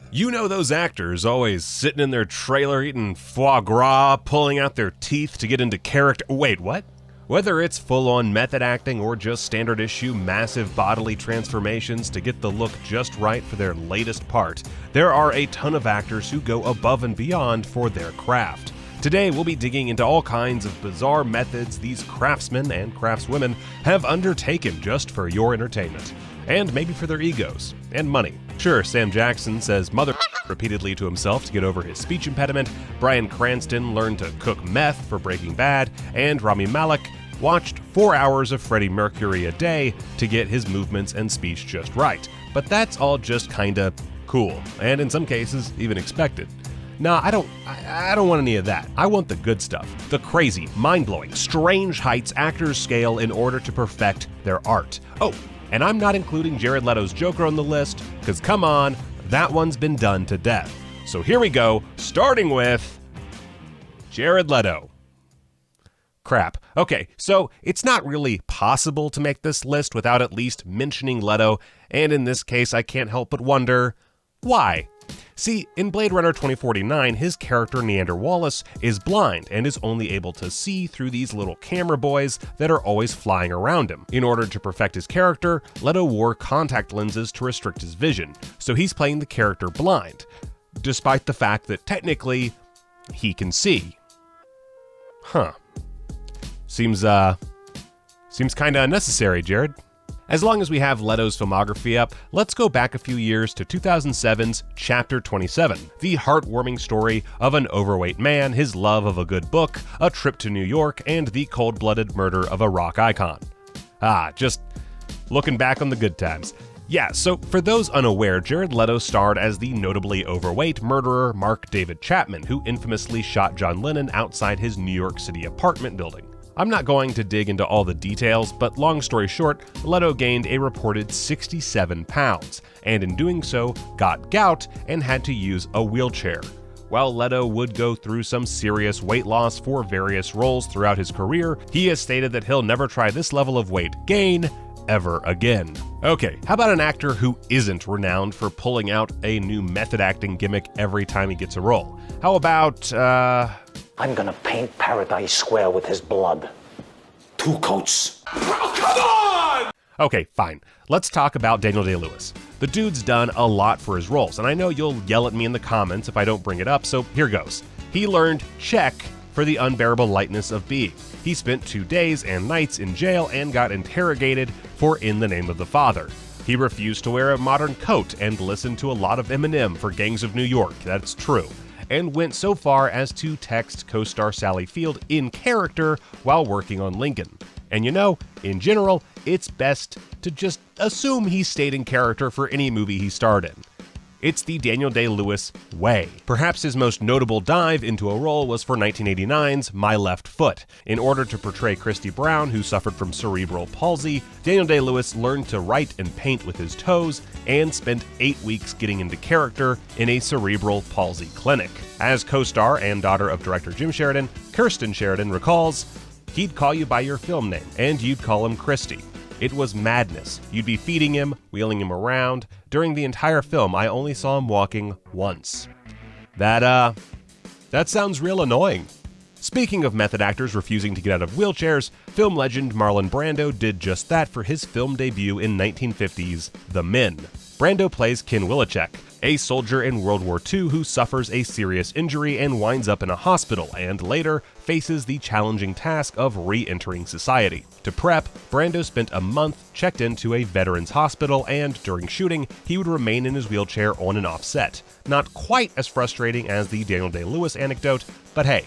You know those actors always sitting in their trailer eating foie gras, pulling out their teeth to get into character. Wait, what? Whether it's full-on method acting or just standard issue massive bodily transformations to get the look just right for their latest part, there are a ton of actors who go above and beyond for their craft. Today we'll be digging into all kinds of bizarre methods these craftsmen and craftswomen have undertaken just for your entertainment. And maybe for their egos and money. Sure, Sam Jackson says mother repeatedly to himself to get over his speech impediment, Bryan Cranston learned to cook meth for Breaking Bad, and Rami Malek watched 4 hours of Freddie Mercury a day to get his movements and speech just right. But that's all just kinda cool, and in some cases, even expected. Nah, I don't want any of that. I want the good stuff. The crazy, mind-blowing, strange heights actors scale in order to perfect their art. Oh, and I'm not including Jared Leto's Joker on the list, because come on, that one's been done to death. So here we go, starting with Jared Leto. Crap. Okay, so it's not really possible to make this list without at least mentioning Leto, and in this case I can't help but wonder, why? See, in Blade Runner 2049, his character Neander Wallace is blind and is only able to see through these little camera boys that are always flying around him. In order to perfect his character, Leto wore contact lenses to restrict his vision, so he's playing the character blind, despite the fact that technically, he can see. Huh. Seems kinda unnecessary, Jared. As long as we have Leto's filmography up, let's go back a few years to 2007's Chapter 27, the heartwarming story of an overweight man, his love of a good book, a trip to New York, and the cold-blooded murder of a rock icon. Just looking back on the good times. Yeah, so for those unaware, Jared Leto starred as the notably overweight murderer Mark David Chapman, who infamously shot John Lennon outside his New York City apartment building. I'm not going to dig into all the details, but long story short, Leto gained a reported 67 pounds, and in doing so, got gout and had to use a wheelchair. While Leto would go through some serious weight loss for various roles throughout his career, he has stated that he'll never try this level of weight gain ever again. Okay, how about an actor who isn't renowned for pulling out a new method acting gimmick every time he gets a role? How about, I'm gonna paint Paradise Square with his blood. 2 coats. Oh, come on! Okay, fine. Let's talk about Daniel Day-Lewis. The dude's done a lot for his roles, and I know you'll yell at me in the comments if I don't bring it up, so here goes. He learned check for The Unbearable Lightness of Being. He spent 2 days and nights in jail and got interrogated for In the Name of the Father. He refused to wear a modern coat and listened to a lot of Eminem for Gangs of New York, that's true, and went so far as to text co-star Sally Field in character while working on Lincoln. And you know, in general, it's best to just assume he stayed in character for any movie he starred in. It's the Daniel Day-Lewis way. Perhaps his most notable dive into a role was for 1989's My Left Foot. In order to portray Christy Brown, who suffered from cerebral palsy, Daniel Day-Lewis learned to write and paint with his toes and spent 8 weeks getting into character in a cerebral palsy clinic. As co-star and daughter of director Jim Sheridan, Kirsten Sheridan recalls, "He'd call you by your film name, and you'd call him Christy. It was madness. You'd be feeding him, wheeling him around. During the entire film, I only saw him walking once." That sounds real annoying. Speaking of method actors refusing to get out of wheelchairs, film legend Marlon Brando did just that for his film debut in 1950's The Men. Brando plays Ken Wilczek, a soldier in World War II who suffers a serious injury and winds up in a hospital, and later faces the challenging task of re-entering society. To prep, Brando spent a month checked into a veterans hospital, and during shooting, he would remain in his wheelchair on and off set. Not quite as frustrating as the Daniel Day-Lewis anecdote, but hey,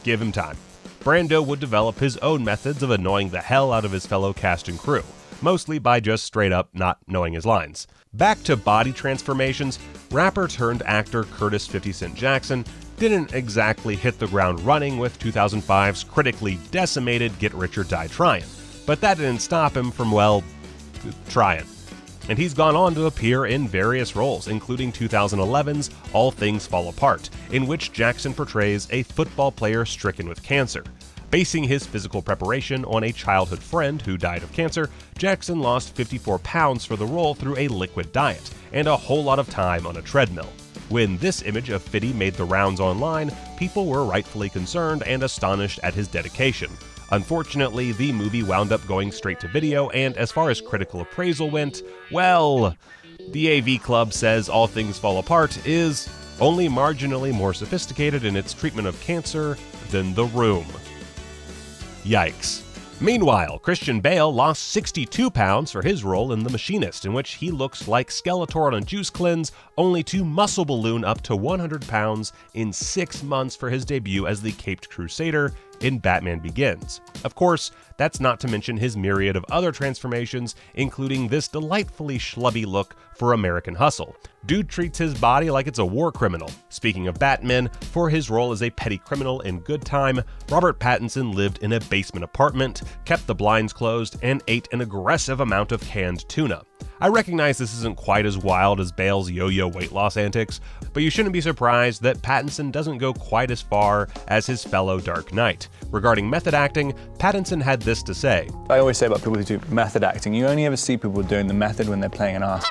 give him time. Brando would develop his own methods of annoying the hell out of his fellow cast and crew, mostly by just straight up not knowing his lines. Back to body transformations, rapper turned actor Curtis 50 Cent Jackson didn't exactly hit the ground running with 2005's critically decimated Get Rich or Die Tryin', but that didn't stop him from, well, trying. And he's gone on to appear in various roles, including 2011's All Things Fall Apart, in which Jackson portrays a football player stricken with cancer. Basing his physical preparation on a childhood friend who died of cancer, Jackson lost 54 pounds for the role through a liquid diet and a whole lot of time on a treadmill. When this image of Fitty made the rounds online, people were rightfully concerned and astonished at his dedication. Unfortunately, the movie wound up going straight to video, and as far as critical appraisal went, well, the AV Club says All Things Fall Apart is only marginally more sophisticated in its treatment of cancer than The Room. Yikes. Meanwhile, Christian Bale lost 62 pounds for his role in The Machinist, in which he looks like Skeletor on a juice cleanse, only to muscle balloon up to 100 pounds in 6 months for his debut as the Caped Crusader in Batman Begins. Of course, that's not to mention his myriad of other transformations, including this delightfully schlubby look for American Hustle. Dude treats his body like it's a war criminal. Speaking of Batman, for his role as a petty criminal in Good Time, Robert Pattinson lived in a basement apartment, kept the blinds closed, and ate an aggressive amount of canned tuna. I recognize this isn't quite as wild as Bale's yo-yo weight loss antics, but you shouldn't be surprised that Pattinson doesn't go quite as far as his fellow Dark Knight. Regarding method acting, Pattinson had this to say. I always say about people who do method acting, you only ever see people doing the method when they're playing an ass.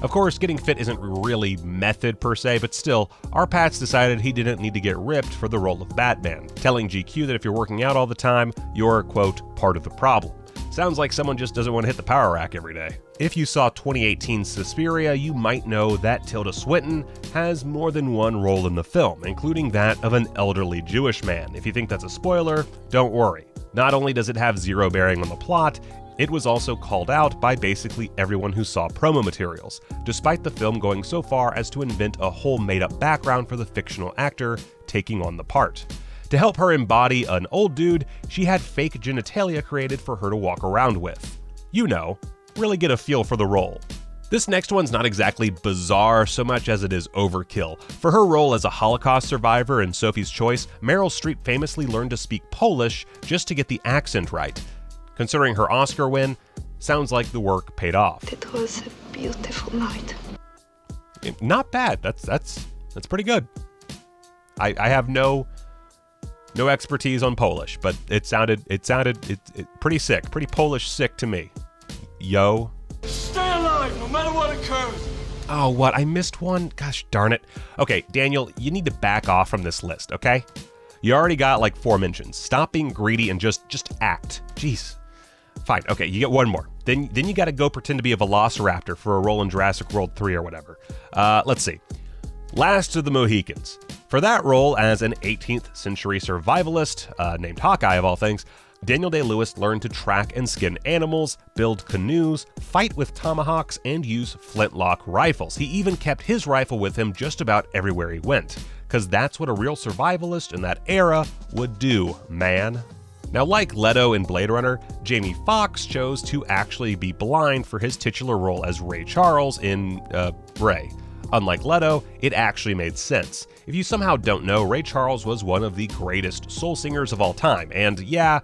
Of course, getting fit isn't really method per se, but still, our Pats decided he didn't need to get ripped for the role of Batman, telling GQ that if you're working out all the time, you're, quote, part of the problem. Sounds like someone just doesn't want to hit the power rack every day. If you saw 2018's Suspiria, you might know that Tilda Swinton has more than one role in the film, including that of an elderly Jewish man. If you think that's a spoiler, don't worry. Not only does it have zero bearing on the plot, it was also called out by basically everyone who saw promo materials, despite the film going so far as to invent a whole made-up background for the fictional actor taking on the part. To help her embody an old dude, she had fake genitalia created for her to walk around with. You know, really get a feel for the role. This next one's not exactly bizarre so much as it is overkill. For her role as a Holocaust survivor in Sophie's Choice, Meryl Streep famously learned to speak Polish just to get the accent right. Considering her Oscar win, sounds like the work paid off. It was a beautiful night. Not bad. That's pretty good. I have no expertise on Polish, but it sounded pretty sick, pretty Polish sick to me. Yo. Stay alive, no matter what occurs. Oh, what? I missed one? Gosh darn it. Okay, Daniel, you need to back off from this list, okay? You already got like 4 mentions. Stop being greedy and just act. Jeez. Fine, okay, you get one more. Then you gotta go pretend to be a velociraptor for a role in Jurassic World 3 or whatever. Let's see. Last of the Mohicans. For that role as an 18th century survivalist, named Hawkeye of all things, Daniel Day-Lewis learned to track and skin animals, build canoes, fight with tomahawks, and use flintlock rifles. He even kept his rifle with him just about everywhere he went, because that's what a real survivalist in that era would do, man. Now, like Leto in Blade Runner, Jamie Foxx chose to actually be blind for his titular role as Ray Charles in Ray. Unlike Leto, it actually made sense. If you somehow don't know, Ray Charles was one of the greatest soul singers of all time, and yeah,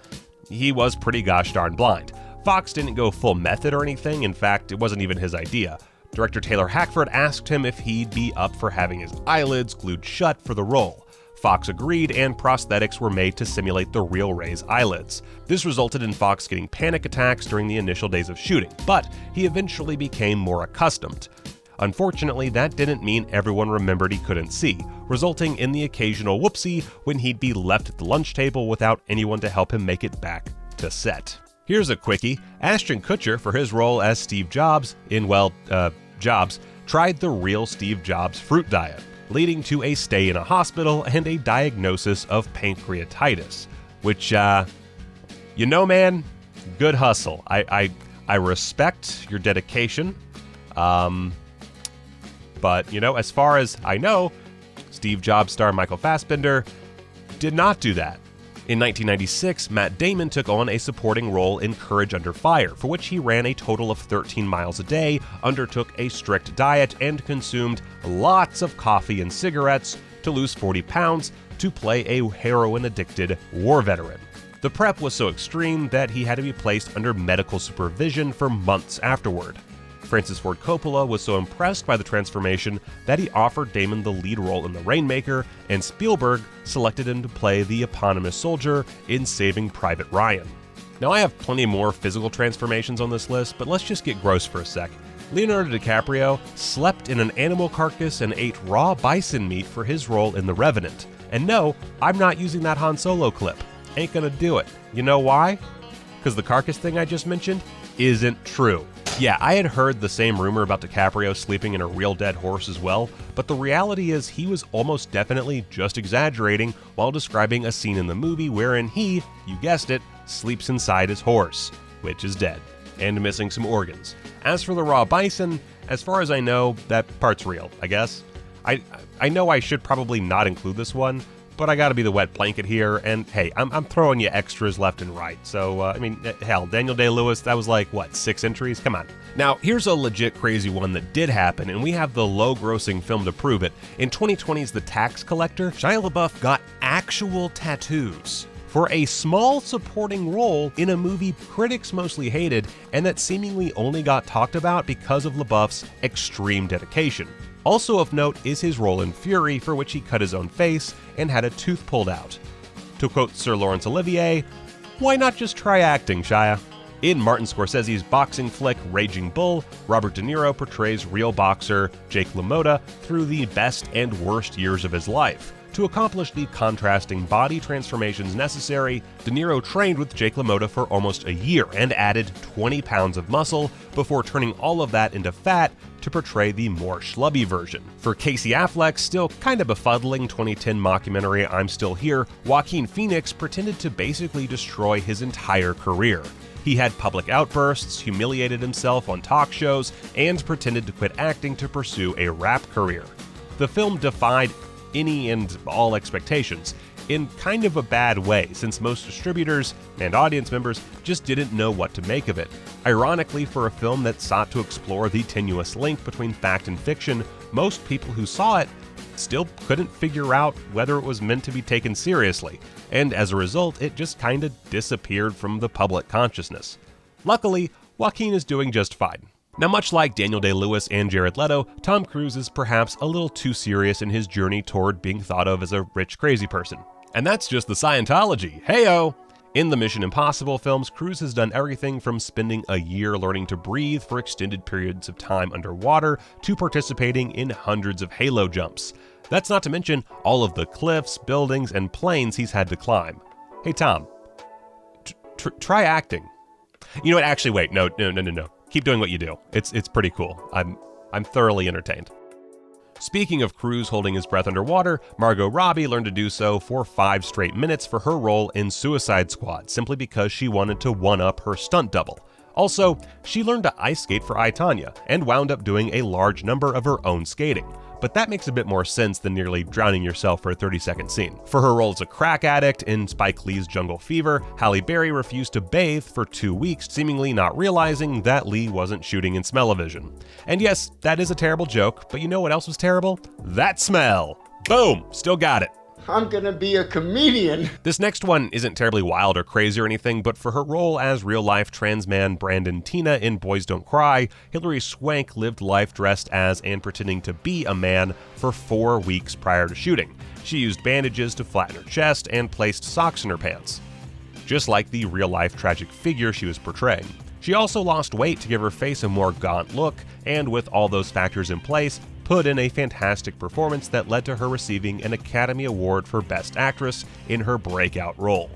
he was pretty gosh darn blind. Fox didn't go full method or anything, in fact, it wasn't even his idea. Director Taylor Hackford asked him if he'd be up for having his eyelids glued shut for the role. Fox agreed, and prosthetics were made to simulate the real Ray's eyelids. This resulted in Fox getting panic attacks during the initial days of shooting, but he eventually became more accustomed. Unfortunately, that didn't mean everyone remembered he couldn't see, resulting in the occasional whoopsie when he'd be left at the lunch table without anyone to help him make it back to set. Here's a quickie. Ashton Kutcher, for his role as Steve Jobs in, Jobs, tried the real Steve Jobs fruit diet, leading to a stay in a hospital and a diagnosis of pancreatitis, which, you know, man, good hustle. I respect your dedication. But, you know, as far as I know, Steve Jobs star Michael Fassbender did not do that. In 1996, Matt Damon took on a supporting role in Courage Under Fire, for which he ran a total of 13 miles a day, undertook a strict diet, and consumed lots of coffee and cigarettes to lose 40 pounds to play a heroin-addicted war veteran. The prep was so extreme that he had to be placed under medical supervision for months afterward. Francis Ford Coppola was so impressed by the transformation that he offered Damon the lead role in The Rainmaker, and Spielberg selected him to play the eponymous soldier in Saving Private Ryan. Now, I have plenty more physical transformations on this list, but let's just get gross for a sec. Leonardo DiCaprio slept in an animal carcass and ate raw bison meat for his role in The Revenant. And no, I'm not using that Han Solo clip. Ain't gonna do it. You know why? Because the carcass thing I just mentioned isn't true. Yeah, I had heard the same rumor about DiCaprio sleeping in a real dead horse as well, but the reality is he was almost definitely just exaggerating while describing a scene in the movie wherein he, you guessed it, sleeps inside his horse, which is dead, and missing some organs. As for the raw bison, as far as I know, that part's real, I guess. I know I should probably not include this one, but I gotta be the wet blanket here, and hey, I'm throwing you extras left and right. So, I mean, hell, Daniel Day-Lewis, that was like, what, 6 entries? Come on. Now, here's a legit crazy one that did happen, and we have the low-grossing film to prove it. In 2020's The Tax Collector, Shia LaBeouf got actual tattoos for a small supporting role in a movie critics mostly hated, and that seemingly only got talked about because of LaBeouf's extreme dedication. Also of note is his role in Fury, for which he cut his own face and had a tooth pulled out. To quote Sir Laurence Olivier, "Why not just try acting, Shia?" In Martin Scorsese's boxing flick Raging Bull, Robert De Niro portrays real boxer Jake LaMotta through the best and worst years of his life. To accomplish the contrasting body transformations necessary, De Niro trained with Jake LaMotta for almost a year and added 20 pounds of muscle before turning all of that into fat to portray the more schlubby version. For Casey Affleck's still kinda befuddling 2010 mockumentary I'm Still Here, Joaquin Phoenix pretended to basically destroy his entire career. He had public outbursts, humiliated himself on talk shows, and pretended to quit acting to pursue a rap career. The film defied any and all expectations, in kind of a bad way, since most distributors and audience members just didn't know what to make of it. Ironically, for a film that sought to explore the tenuous link between fact and fiction, most people who saw it still couldn't figure out whether it was meant to be taken seriously, and as a result, it just kinda disappeared from the public consciousness. Luckily, Joaquin is doing just fine. Now, much like Daniel Day-Lewis and Jared Leto, Tom Cruise is perhaps a little too serious in his journey toward being thought of as a rich, crazy person. And that's just the Scientology. Heyo! In the Mission Impossible films, Cruise has done everything from spending a year learning to breathe for extended periods of time underwater to participating in hundreds of halo jumps. That's not to mention all of the cliffs, buildings, and planes he's had to climb. Hey, Tom, try acting. You know what? Actually, wait. No. Keep doing what you do. It's pretty cool. I'm thoroughly entertained. Speaking of Cruise holding his breath underwater, Margot Robbie learned to do so for 5 straight minutes for her role in Suicide Squad, simply because she wanted to one-up her stunt double. Also, she learned to ice skate for I, Tonya, and wound up doing a large number of her own skating. But that makes a bit more sense than nearly drowning yourself for a 30-second scene. For her role as a crack addict in Spike Lee's Jungle Fever, Halle Berry refused to bathe for 2 weeks, seemingly not realizing that Lee wasn't shooting in smell-o-vision. And yes, that is a terrible joke, but you know what else was terrible? That smell! Boom! Still got it. I'm gonna be a comedian. This next one isn't terribly wild or crazy or anything, but for her role as real-life trans man Brandon Tina in Boys Don't Cry, Hilary Swank lived life dressed as and pretending to be a man for 4 weeks prior to shooting. She used bandages to flatten her chest and placed socks in her pants, just like the real-life tragic figure she was portraying. She also lost weight to give her face a more gaunt look, and with all those factors in place, put in a fantastic performance that led to her receiving an Academy Award for Best Actress in her breakout role.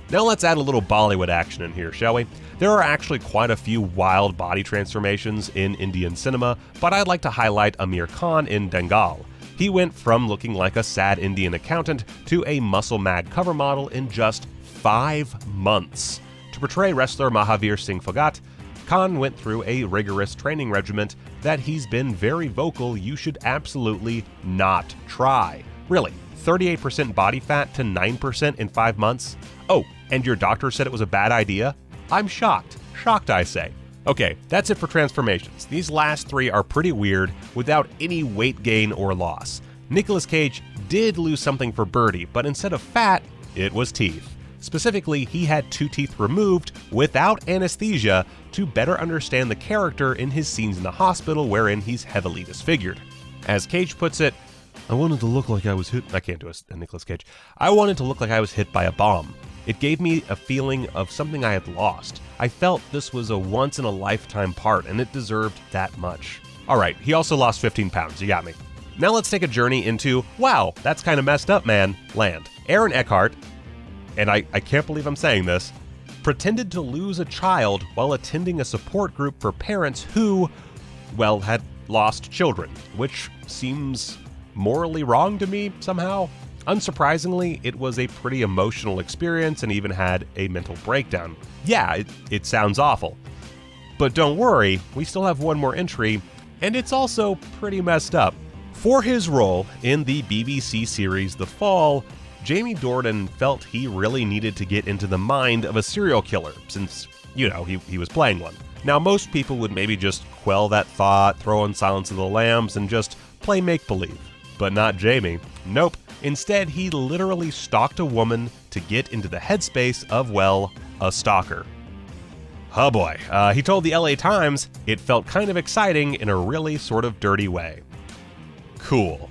Now let's add a little Bollywood action in here, shall we? There are actually quite a few wild body transformations in Indian cinema, but I'd like to highlight Aamir Khan in Dangal. He went from looking like a sad Indian accountant to a muscle-mad cover model in just 5 months. To portray wrestler Mahavir Singh Phogat, Khan went through a rigorous training regimen that he's been very vocal you should absolutely not try. Really, 38% body fat to 9% in 5 months? Oh, and your doctor said it was a bad idea? I'm shocked. Shocked, I say. Okay, that's it for transformations. These last 3 are pretty weird without any weight gain or loss. Nicolas Cage did lose something for Birdy, but instead of fat, it was teeth. Specifically, he had 2 teeth removed without anesthesia to better understand the character in his scenes in the hospital wherein he's heavily disfigured. As Cage puts it, I wanted to look like I was hit. I can't do a Nicolas Cage. I wanted to look like I was hit by a bomb. It gave me a feeling of something I had lost. I felt this was a once-in-a-lifetime part, and it deserved that much. Alright, he also lost 15 pounds, you got me. Now let's take a journey into, wow, that's kind of messed up, man, land. Aaron Eckhart, and I can't believe I'm saying this, pretended to lose a child while attending a support group for parents who, well, had lost children, which seems morally wrong to me somehow. Unsurprisingly, it was a pretty emotional experience and even had a mental breakdown. Yeah, it sounds awful. But don't worry, we still have one more entry, and it's also pretty messed up. For his role in the BBC series The Fall, Jamie Dornan felt he really needed to get into the mind of a serial killer, since, you know, he was playing one. Now, most people would maybe just quell that thought, throw on Silence of the Lambs, and just play make-believe. But not Jamie. Nope. Instead, he literally stalked a woman to get into the headspace of, well, a stalker. Oh boy. He told the LA Times it felt kind of exciting in a really sort of dirty way. Cool.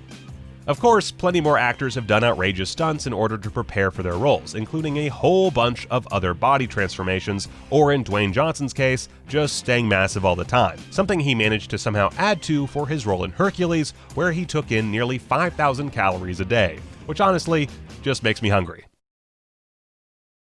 Of course, plenty more actors have done outrageous stunts in order to prepare for their roles, including a whole bunch of other body transformations, or in Dwayne Johnson's case, just staying massive all the time, something he managed to somehow add to for his role in Hercules, where he took in nearly 5,000 calories a day, which honestly just makes me hungry.